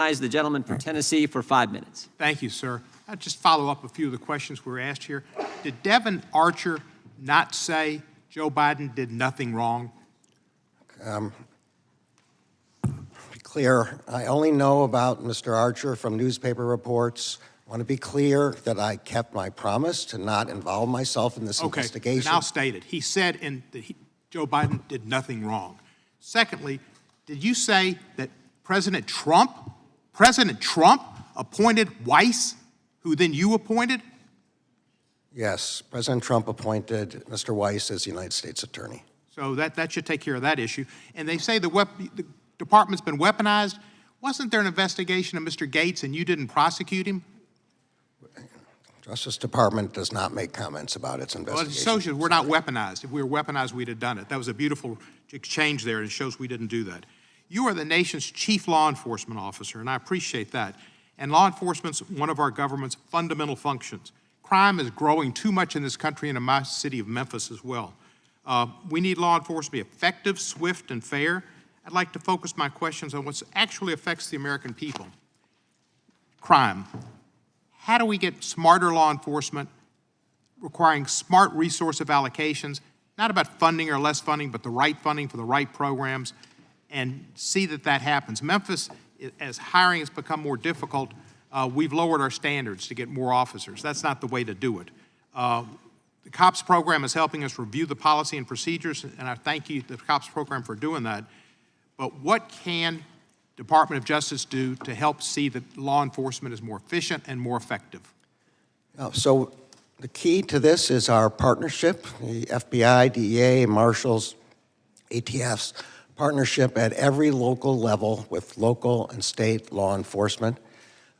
The gentleman from Tennessee for 5 minutes. Thank you, sir. I'll just follow up a few of the questions we were asked here. Did Devin Archer not say Joe Biden did nothing wrong? Be clear, I only know about Mr. Archer from newspaper reports. I want to be clear that I kept my promise to not involve myself in this investigation. Okay, now stated. He said Joe Biden did nothing wrong. Secondly, did you say that President Trump appointed Weiss, who then you appointed? Yes, President Trump appointed Mr. Weiss as the United States Attorney. So that should take care of that issue. And they say the department's been weaponized. Wasn't there an investigation of Mr. Gaetz and you didn't prosecute him? Justice Department does not make comments about its investigation. Well, it shows we're not weaponized. If we were weaponized, we'd have done it. That was a beautiful exchange there, and it shows we didn't do that. You are the nation's chief law enforcement officer, and I appreciate that. And law enforcement's one of our government's fundamental functions. Crime is growing too much in this country and in my city of Memphis as well. We need law enforcement to be effective, swift, and fair. I'd like to focus my questions on what actually affects the American people. Crime. How do we get smarter law enforcement requiring smart resource of allocations, not about funding or less funding, but the right funding for the right programs, and see that happens? Memphis, as hiring has become more difficult, we've lowered our standards to get more officers. That's not the way to do it. The COPS program is helping us review the policy and procedures, and I thank you, the COPS program, for doing that. But what can Department of Justice do to help see that law enforcement is more efficient and more effective? So the key to this is our partnership, the FBI, DEA, Marshals, ATF's partnership at every local level with local and state law enforcement,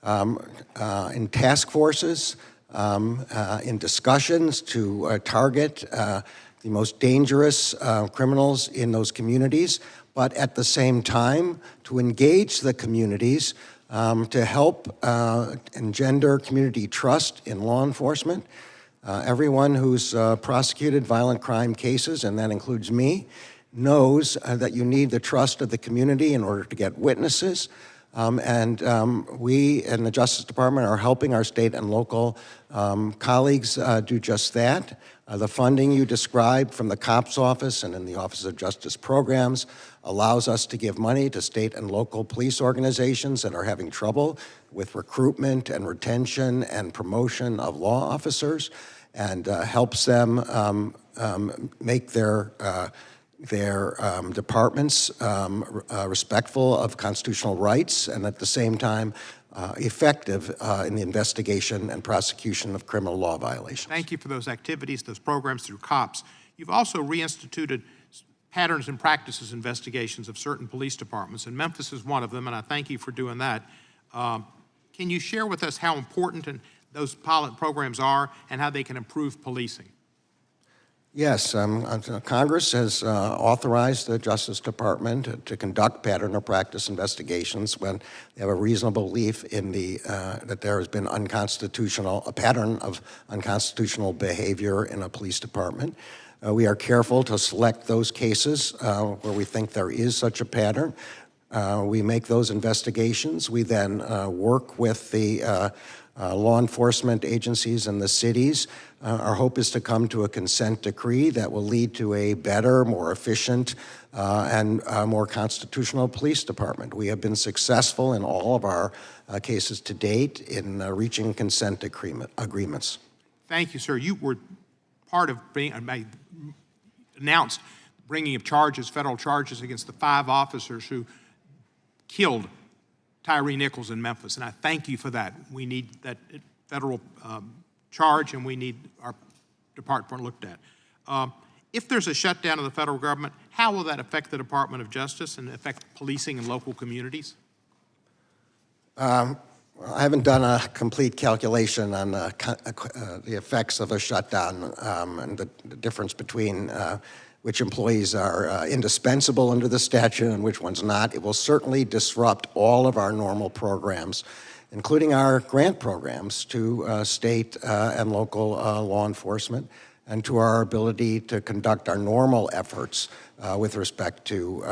in task forces, in discussions to target the most dangerous criminals in those communities, but at the same time to engage the communities to help engender community trust in law enforcement. Everyone who's prosecuted violent crime cases, and that includes me, knows that you need the trust of the community in order to get witnesses. We in the Justice Department are helping our state and local colleagues do just that. The funding you described from the COPS office and in the Office of Justice Programs allows us to give money to state and local police organizations that are having trouble with recruitment and retention and promotion of law officers, and helps them make their departments respectful of constitutional rights, and at the same time effective in the investigation and prosecution of criminal law violations. Thank you for those activities, those programs through COPS. You've also reinstituted patterns and practices investigations of certain police departments, and Memphis is one of them, and I thank you for doing that. Can you share with us how important those pilot programs are and how they can improve policing? Yes, Congress has authorized the Justice Department to conduct pattern or practice investigations when they have a reasonable belief in that there has been a pattern of unconstitutional behavior in a police department. We are careful to select those cases where we think there is such a pattern. We make those investigations. We then work with the law enforcement agencies in the cities. Our hope is to come to a consent decree that will lead to a better, more efficient, and more constitutional police department. We have been successful in all of our cases to date in reaching consent agreements. Thank you, sir. You were part of announced bringing of charges, federal charges, against the 5 officers who killed Tyree Nichols in Memphis, and I thank you for that. We need that federal charge, and we need our department looked at. If there's a shutdown of the federal government, how will that affect the Department of Justice and affect policing in local communities? I haven't done a complete calculation on the effects of a shutdown and the difference between which employees are indispensable under the statute and which ones not. It will certainly disrupt all of our normal programs, including our grant programs to state and local law enforcement, and to our ability to conduct our normal efforts with respect to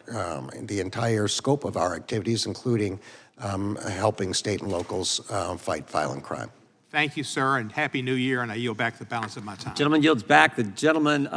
the entire scope of our activities, including helping state and locals fight violent crime. Thank you, sir, and Happy New Year, and I yield back the balance of my time. Gentleman yields back. The gentleman